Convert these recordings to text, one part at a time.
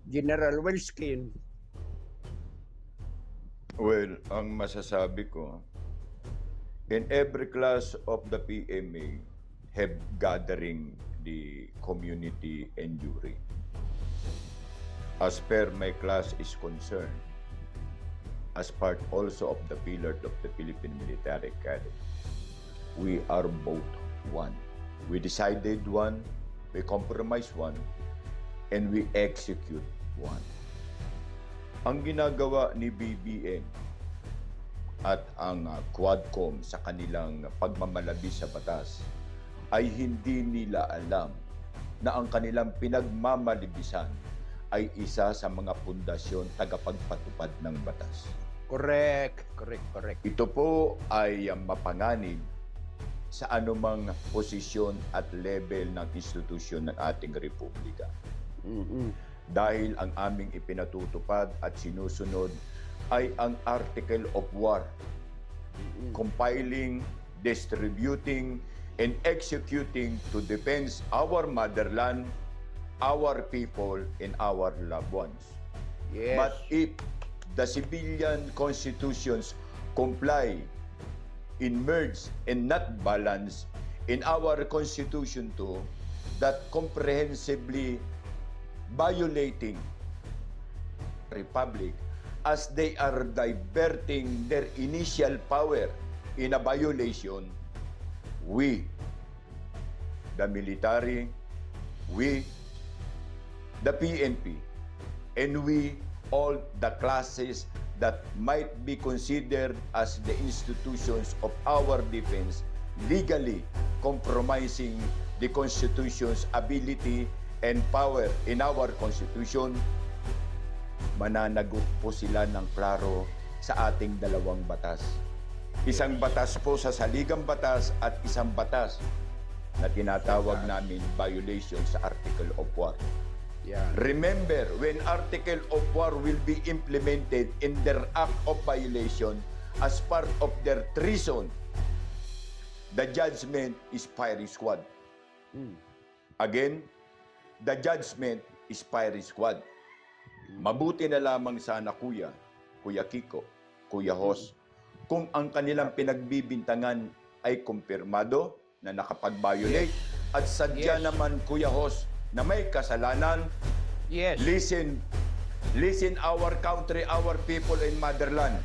General Wilskin. Well, ang masasabi ko, in every class of the PMA have gathering the community and jury. As per my class is concerned, as part also of the pillar of the Philippine Military Academy, we are both one. We decided one, we compromise one, and we execute one. Ang ginagawa ni BBM at ang Quadcom sa kanilang pagmamalabi sa batas ay hindi nila alam na ang kanilang pinagmamalibisan ay isa sa mga pundasyon tagapagpatupad ng batas. Correct. Ito po ay mapanganib sa anumang posisyon at level ng institusyon ng ating republika. Dahil ang aming ipinatutupad at sinusunod ay ang Article of War, compiling, distributing, and executing to defend our motherland, our people, and our loved ones. Yes. But if the civilian constitutions comply in merge and not balance in our constitution too, that comprehensively violating republic as they are diverting their initial power in a violation, we, the military, we, the PNP, and we, all the classes that might be considered as the institutions of our defense, legally compromising the Constitution's ability and power in our Constitution, mananagot po sila ng klaro sa ating dalawang batas. Isang batas po sa saligang batas at isang batas na tinatawag namin violation sa Article of War. Yeah. Remember, when Article of War will be implemented in their act of violation as part of their treason, the judgment is firing squad. Again, the judgment is firing squad. Mabuti na lamang sana Kuya Kiko, Kuya Hos, kung ang kanilang pinagbibintangan ay kumpirmado na nakapag-violate at sadya naman Kuya Hos na may kasalanan. Yes. Listen our country, our people in motherland.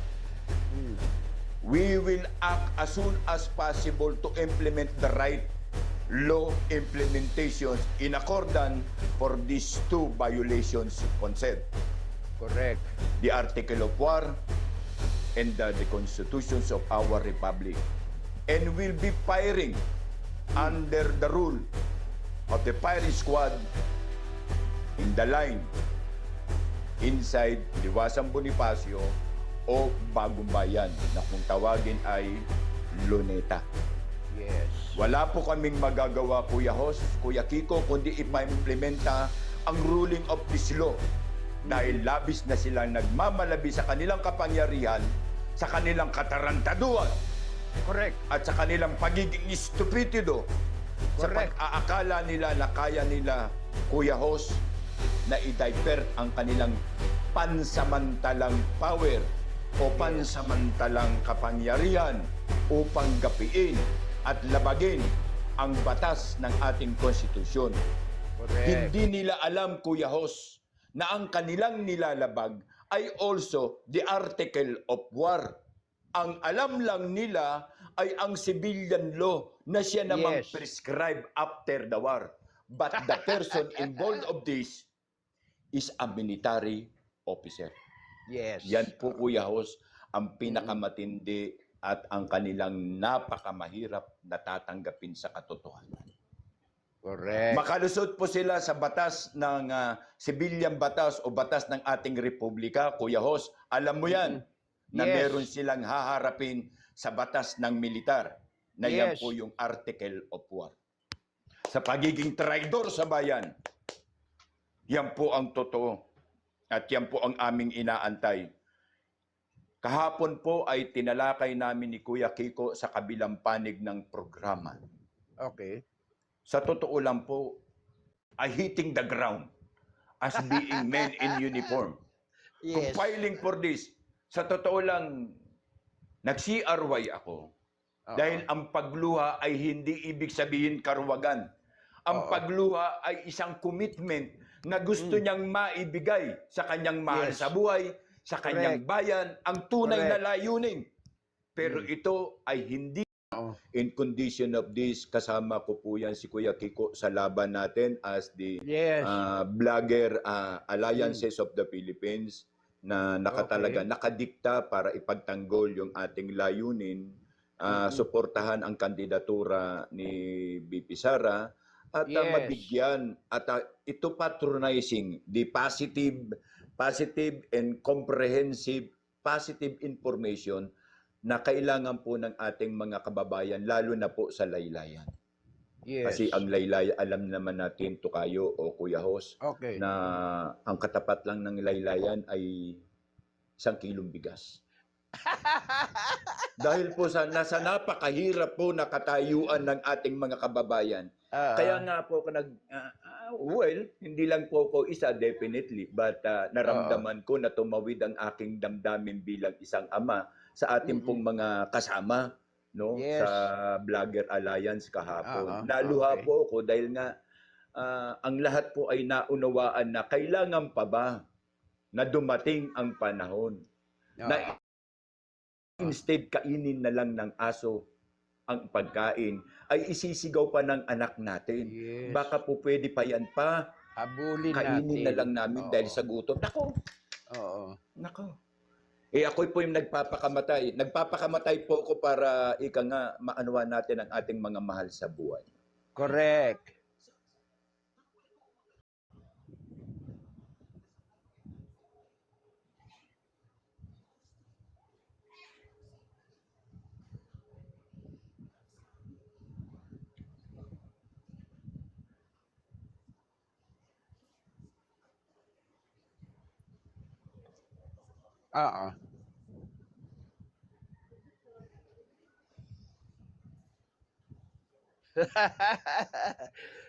We will act as soon as possible to implement the right law implementations in accordance for these two violations concerned. Correct. The Article of War and the constitutions of our republic. And will be firing under the rule of the firing squad in the line inside Liwasang Bonifacio o Bagong Bayan na kung tawagin ay Luneta. Yes. Wala po kaming magagawa, Kuya Hos, Kuya Kiko, kundi i-implementa ang ruling of this law. Dahil labis na silang nagmamalabi sa kanilang kapangyarihan, sa kanilang katarantaduan, Correct. at sa kanilang pagiging stupido, sa Correct. pag-aakala nila na kaya nila, Kuya Hos, na i-divert ang kanilang pansamantalang power o pansamantalang kapangyarihan upang gapiin at labagin ang batas ng ating konstitusyon. Correct. Hindi nila alam, Kuya Hos, na ang kanilang nilalabag ay also the Article of War. Ang alam lang nila ay ang civilian law na siya namang Yes. prescribe after the war. But the person involved of this is a military officer. Yes. Yan po, Kuya Hos, ang pinakamatindi at ang kanilang napakamahirap na tatanggapin sa katotohanan. Correct. Makalusot po sila sa batas ng civilian batas o batas ng ating republika, Kuya Hos. Alam mo yan, na Yes. meron silang haharapin sa batas ng militar, na yan Yes. po yung Article of War. Sa pagiging traidor sa bayan, yan po ang totoo. At yan po ang aming inaantay. Kahapon po ay tinalakay namin ni Kuya Kiko sa kabilang panig ng programa. Okay. Sa totoo lang po, ay hitting the ground. as being men in uniform. Yes. Compiling for this, sa totoo lang, nag-CRY ako. Oo. Dahil ang pagluha ay hindi ibig sabihin karwagan. Ang Oo. pagluha ay isang commitment na gusto niyang maibigay sa kanyang mahal Yes. sa buhay, sa kanyang bayan, ang tunay na layunin. Pero ito ay hindi. In condition of this, kasama ko po yan si Kuya Kiko sa laban natin as the Yes. Blogger Alliances of the Philippines na nakatalaga, nakadikta para ipagtanggol yung ating layunin, suportahan ang kandidatura ni BP Sara at Yes. mabigyan at ito patronizing the positive and comprehensive positive information na kailangan po ng ating mga kababayan, lalo na po sa laylayan. Yes. Kasi ang laylayan, alam naman natin, Tukayo o Kuya Hos, na ang katapat lang ng laylayan ay 1 kilong bigas. Dahil po nasa napakahirap po na katayuan ng ating mga kababayan. Kaya nga po, hindi lang po ako isa, definitely, but naramdaman ko na tumawid ang aking damdamin bilang isang ama sa ating pong mga kasama, no, sa Blogger Alliance kahapon. Naluha po ako dahil nga ang lahat po ay naunawaan na kailangan pa ba na dumating ang panahon na instead kainin na lang ng aso ang pagkain, ay isisigaw pa ng anak natin. Yes. Baka po pwede pa yan pa. Habulin kainin natin. na lang namin dahil sa gutom. Nako. Nako. Ako po yung nagpapakamatay. Nagpapakamatay po ako para maanuhan natin ang ating mga mahal sa buhay. Correct.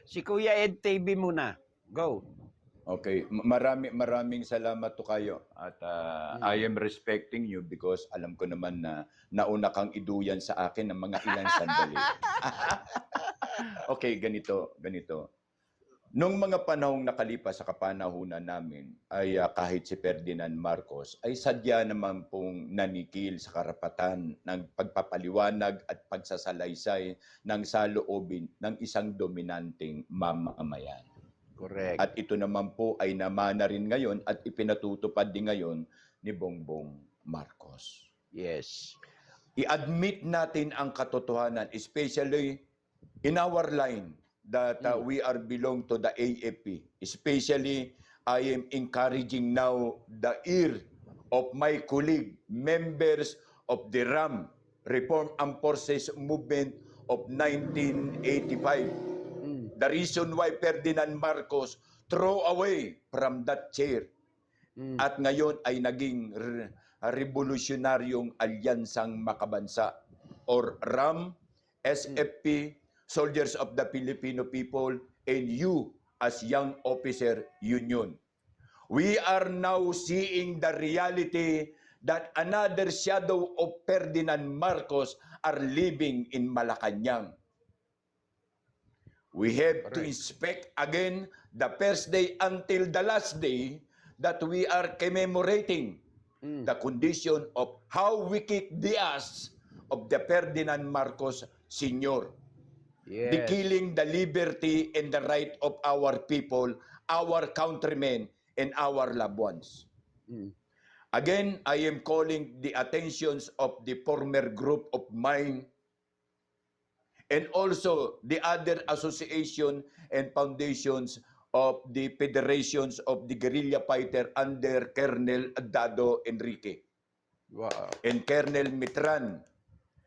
Si Kuya Ed TV muna. Go. Okay, maraming salamat to kayo at I am respecting you because alam ko naman na nauna kang iduyan sa akin ng mga ilang sandali. Okay, ganito. Nung mga panahong nakalipas sa kapanahunan namin ay kahit si Ferdinand Marcos ay sadya naman pong nanikil sa karapatan ng pagpapaliwanag at pagsasalaysay ng saloobin ng isang dominanteng mamamayan. Correct. At ito naman po ay namana rin ngayon at ipinatutupad din ngayon ni Bongbong Marcos. Yes. I-admit natin ang katotohanan, especially in our line that we are belong to the AFP. Especially, I am encouraging now the ear of my colleague, members of the RAM, Reform Armed Forces Movement of 1985. The reason why Ferdinand Marcos throw away from that chair at ngayon ay naging revolutionaryong alyansang makabansa or RAM, SFP, Soldiers of the Filipino People, and you as Young Officer Union. We are now seeing the reality that another shadow of Ferdinand Marcos are living in Malacanang. We have to inspect again the first day until the last day that we are commemorating the condition of how we kick the ass of the Ferdinand Marcos Sr. Yes. The killing the liberty and the right of our people, our countrymen, and our loved ones. Again, I am calling the attentions of the former group of mine and also the other association and foundations of the federations of the guerrilla fighter under Colonel Dado Enrique. Wow. And Colonel Mitran.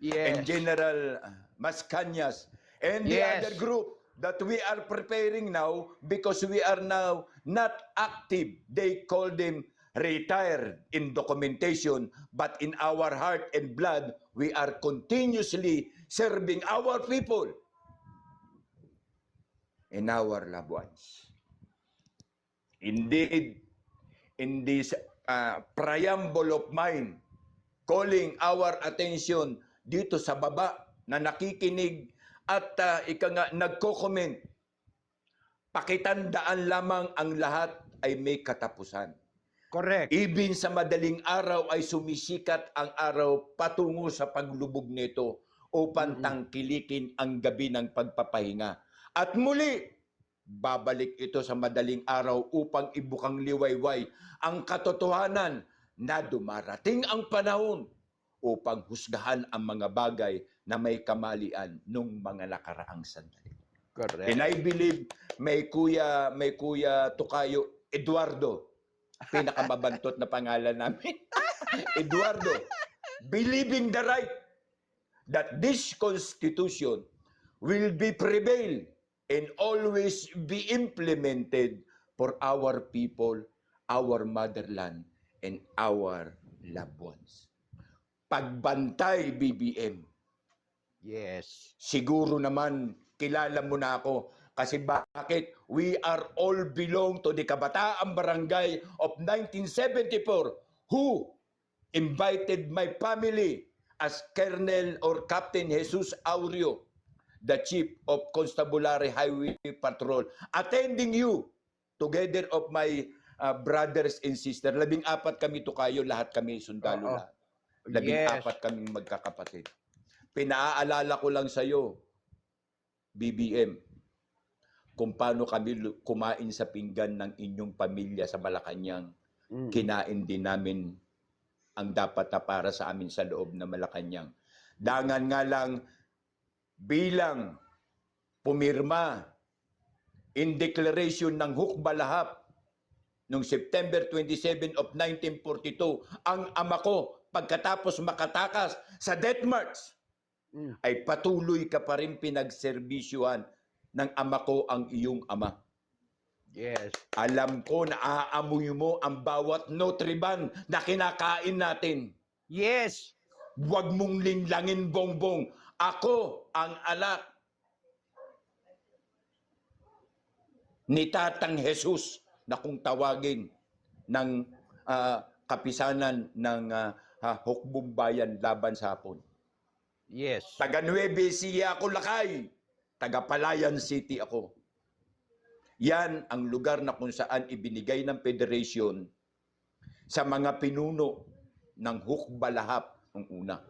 Yes. And General Mascañas. And the other group that we are preparing now because we are now not active. They call them retired in documentation, but in our heart and blood, we are continuously serving our people and our loved ones. Indeed, in this preamble of mine, calling our attention dito sa baba na nakikinig at nagko-comment, pakitandaan lamang ang lahat ay may katapusan. Correct. Even sa madaling araw ay sumisikat ang araw patungo sa paglubog nito upang tangkilikin ang gabi ng pagpapahinga. At muli, babalik ito sa madaling araw upang ibukang liwayway ang katotohanan na dumarating ang panahon upang husgahan ang mga bagay na may kamalian nung mga nakaraang sandali. Correct. And I believe may kuya Tokayo Eduardo, pinakamabantot na pangalan namin. Eduardo, believing the right that this Constitution will be prevail and always be implemented for our people, our motherland, and our loved ones. Pagbantay, BBM. Yes. Siguro naman, kilala mo na ako. Kasi bakit? We are all belong to the Kabataang Barangay of 1974 who invited my family as Colonel or Captain Jesus Aureo, the Chief of Constabulary Highway Patrol, attending you together of my brothers and sisters. 14 kami Tokayo, lahat kami sundalo lahat. 14 kaming magkakapatid. Pinaalala ko lang sa iyo, BBM, kung paano kami kumain sa pinggan ng inyong pamilya sa Malacanang. Kinain din namin ang dapat na para sa amin sa loob ng Malacanang. Dangan nga lang bilang pumirma in declaration ng Hukbalahap noong September 27 of 1942, ang ama ko pagkatapos makatakas sa death march, ay patuloy ka pa rin pinagserbisyuhan ng ama ko ang iyong ama. Yes. Alam ko na aamoy mo ang bawat Nutriban na kinakain natin. Yes. Huwag mong linlangin, Bongbong. Ako ang anak ni Tatang Jesus na kung tawagin ng kapisanan ng Hukbong Bayan laban sa Hapon. Yes. Taga Nueva Ecija ako, Lakay. Taga Palayan City ako. Yan ang lugar na kung saan ibinigay ng Federation sa mga pinuno ng Hukbalahap ng una.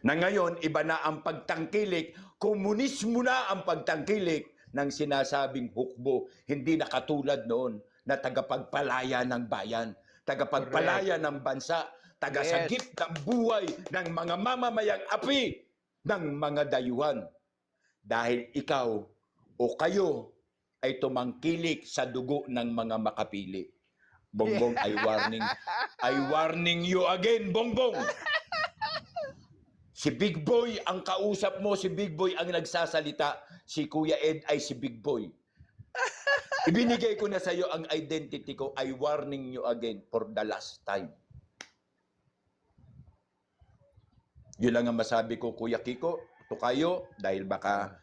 Na ngayon, iba na ang pagtangkilik, komunismo na ang pagtangkilik ng sinasabing hukbo. Hindi na katulad noon na tagapagpalaya ng bayan, tagapagpalaya ng bansa, tagasagip ng buhay ng mga mamamayang api ng mga dayuhan. Dahil ikaw o kayo ay tumangkilik sa dugo ng mga makapili. Bongbong, I warning you again, Bongbong. Si Big Boy ang kausap mo, si Big Boy ang nagsasalita, si Kuya Ed ay si Big Boy. Ibinigay ko na sa iyo ang identity ko, I warning you again for the last time. Yun lang ang masabi ko, Kuya Kiko, Tokayo, dahil baka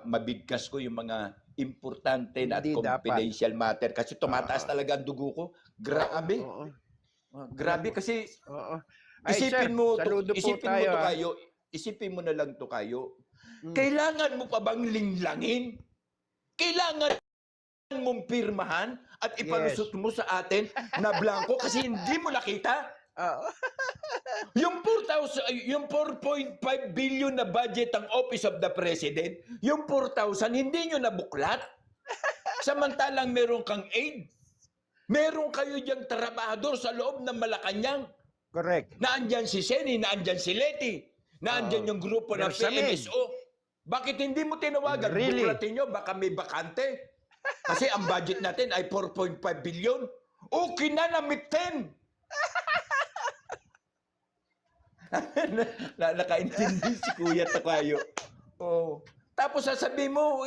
mabigkas ko yung mga importante na at confidential matter kasi tumataas talaga ang dugo ko. Grabe. Grabe kasi isipin mo Tokayo, isipin mo na lang Tokayo. Kailangan mo pa bang linglangin? Kailangan mong pirmahan at ipalusot mo sa atin na blanco kasi hindi mo nakita? Yung 4.5 billion na budget ng Office of the President, yung 4,000 hindi nyo nabuklat. Samantalang meron kang aid. Meron kayo diyang trabahador sa loob ng Malacanang. Correct. Naandyan si Seni, naandyan si Leti, naandyan yung grupo ng PMSO. Bakit hindi mo tinawagan? Really? Buklatin nyo, baka may bakante. Kasi ang budget natin ay 4.5 billion. Okay na, namit 10. Nakaintindi si Kuya Tokayo. Oh. Tapos sasabihin mo,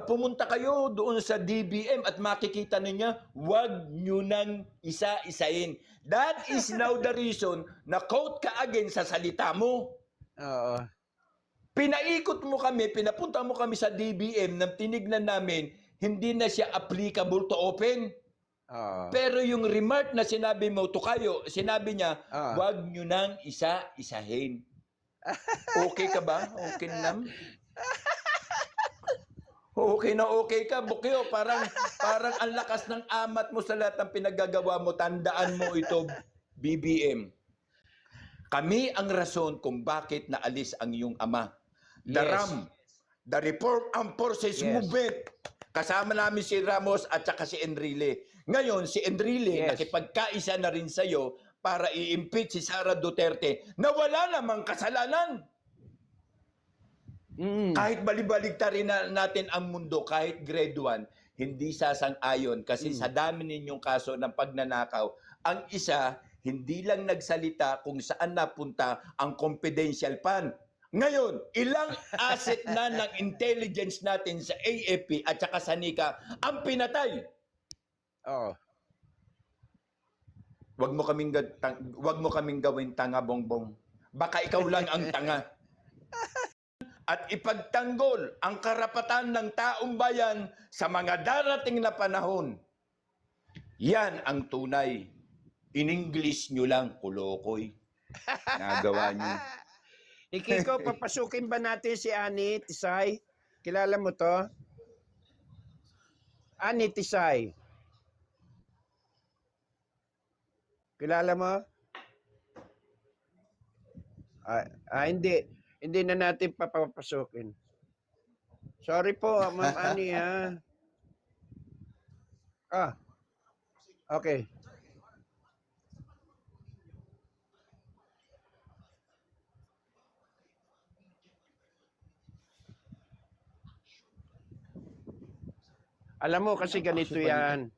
pumunta kayo doon sa DBM at makikita niya, wag nyo nang isa-isain. That is now the reason na quote ka again sa salita mo. Pinaikot mo kami, pinapunta mo kami sa DBM nang tinignan namin, hindi na siya applicable to open. Oo. Pero yung remark na sinabi mo, Tukayo, sinabi niya, Oo. wag nyo nang isa-isahin. Okay ka ba? Okay na? Okay na okay ka, Bukyo. Parang ang lakas ng amat mo sa lahat ng pinaggagawa mo. Tandaan mo ito, BBM. Kami ang rason kung bakit naalis ang iyong ama. The Yes. RAM, the Reform Armed Forces Yes. Movement. Kasama namin si Ramos at saka si Enrile. Ngayon, si Enrile, Yes. nakipagkaisa na rin sa'yo para i-impeach si Sara Duterte na wala namang kasalanan. Mm. Kahit balibaligtarin na natin ang mundo, kahit grade 1, hindi sasang-ayon kasi sa dami ninyong kaso ng pagnanakaw, ang isa, hindi lang nagsalita kung saan napunta ang confidential fund. Ngayon, ilang asset na ng intelligence natin sa AFP at saka sa NICA ang pinatay. Oo. Wag mo kaming gawin tanga, Bongbong. Baka ikaw lang ang tanga. At ipagtanggol ang karapatan ng taong bayan sa mga darating na panahon. Yan ang tunay. In English nyo lang, kulokoy. Nagawa nyo. Ikiko, papasukin ba natin si Ani Tisay? Kilala mo to? Ani Tisay. Kilala mo? Hindi. Hindi na natin papapasukin. Sorry po, Ma'am Ani, ha? Okay. Alam mo kasi ganito yan.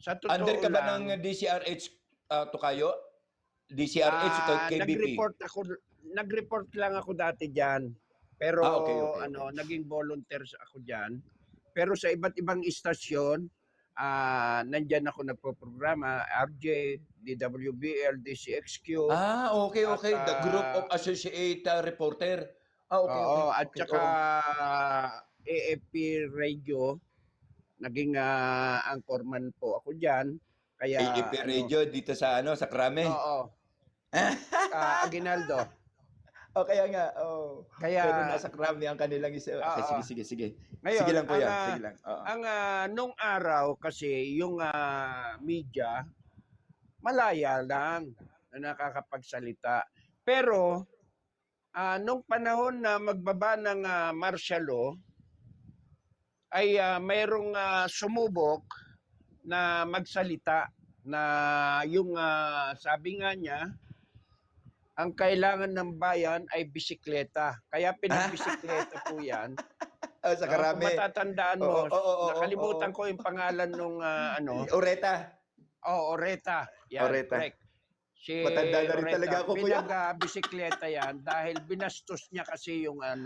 Sa totoo Under ka ba lang, ng DCRH, Tukayo? DCRH o KBP? nag-report lang ako dati diyan. Pero Okay. naging volunteer ako diyan. Pero sa iba't ibang istasyon, nandiyan ako nagpo-programa, RJ, DWBL, DCXQ. Okay. At, The Group of Associate Reporter. Okay. Oo, at Okay, saka AFP Radio, naging anchorman po ako diyan. Kaya AFP Radio dito sa sa Krame. Oo. Aguinaldo. Kaya nga. Kaya Pero nasa Krame ang kanilang isa. Okay, sige. Ngayon, Sige lang, kuya. Sige lang. ang nung araw kasi yung media malaya lang na nakakapagsalita. Pero nung panahon na magbaba ng martial law ay mayroong sumubok na magsalita na yung sabi nga niya, ang kailangan ng bayan ay bisikleta. Kaya pinagbisikleta po yan. Sa Krame. Kung matatandaan mo, Oo, nakalimutan ko yung pangalan nung Oreta. Oreta. Yan, Oreta. correct. Si Matanda na rin Oreta, talaga ako, kuya. bisikleta yan dahil binastos niya kasi yung ang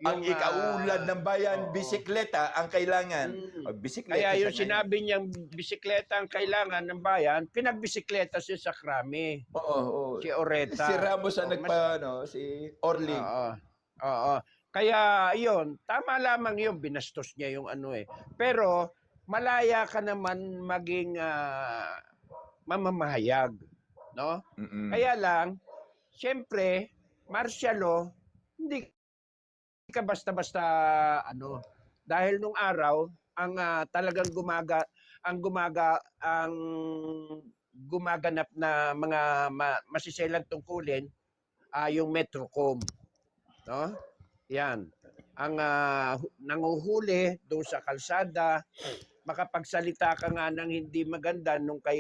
yung, ikaulad ng bayan, bisikleta ang kailangan. Bisikleta Kaya yung siya sinabi niyang bisikleta ang kailangan ng bayan, pinagbisikleta siya sa Krame. Oo. Si Oreta. Si Ramos ang si Orly. Oo. Kaya yun, tama lamang yun, binastos niya yung Pero malaya ka naman maging mamamahayag, no? Kaya lang, siyempre, martial law, hindi ka basta-basta dahil nung araw ang talagang gumaganap na mga masiselang tungkulin yung Metrocom, no? Yan. Ang nanguhuli doon sa kalsada, makapagsalita ka nga ng hindi maganda nung kay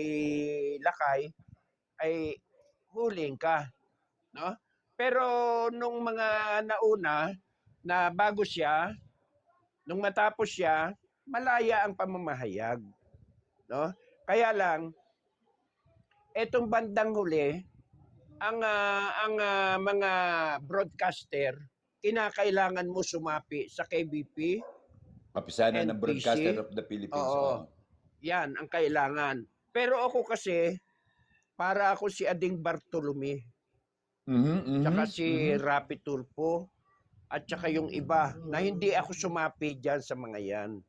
Lakay, ay huling ka, no? Pero nung mga nauna na bago siya, nung matapos siya, malaya ang pamamahayag, no? Kaya lang etong bandang huli, ang mga broadcaster, kinakailangan mo sumapi sa KBP, Kapisanan ng NBC. Broadcaster of the Philippines. Oo. Yan ang kailangan. Pero ako kasi, para ako si Ading Bartolome, tsaka si Rapi Tulfo, at tsaka yung iba, na hindi ako sumapi dyan sa mga yan.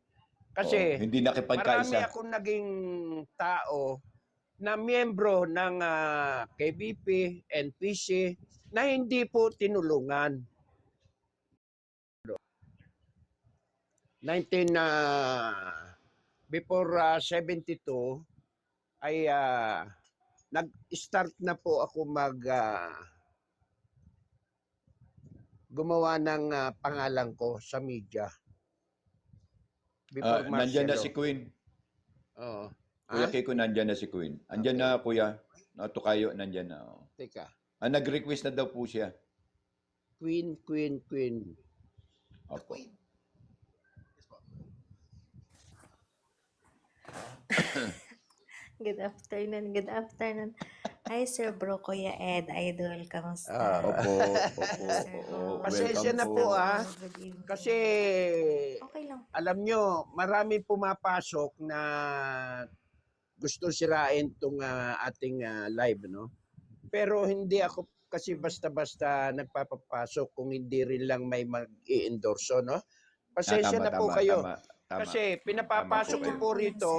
Kasi hindi marami nakipagkaisa. akong naging tao na miyembro ng KBP, NPC na hindi po tinulungan. 19 before 72 ay nag-start na po ako gumawa ng pangalan ko sa media. Before Nandyan na Marcelo. si Queen. Oo. Kuya Kiko, nandyan na si Queen. Andyan na, Kuya. Tukayo, nandyan na. Teka. Nag-request na daw po siya. Queen. Opo. Good afternoon. Hi, Sir Bro, Kuya Ed, Idol, kamusta? Opo. Pasensya Welcome na po, Good evening. Kasi Okay lang. alam nyo, marami pumapasok na gusto sirain tong ating live, no? Pero hindi ako kasi basta-basta nagpapapasok kung hindi rin lang may mag-i-endorso, no? Pasensya na po kayo. Tama. Kasi pinapapasok ko Okay lang po po yan, rito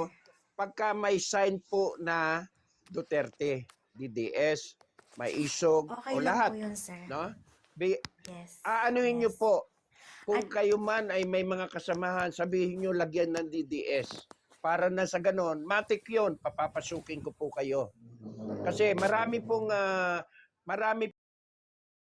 pagka may sign po na Duterte, DDS, may isog, Okay o lang lahat. po yun, sir. No? Yes. Aanuhin nyo Yes. po. Kung kayo man ay may mga kasamahan, sabihin nyo lagyan ng DDS. Para na sa ganon, matik yun, papapasukin ko po kayo. Kasi marami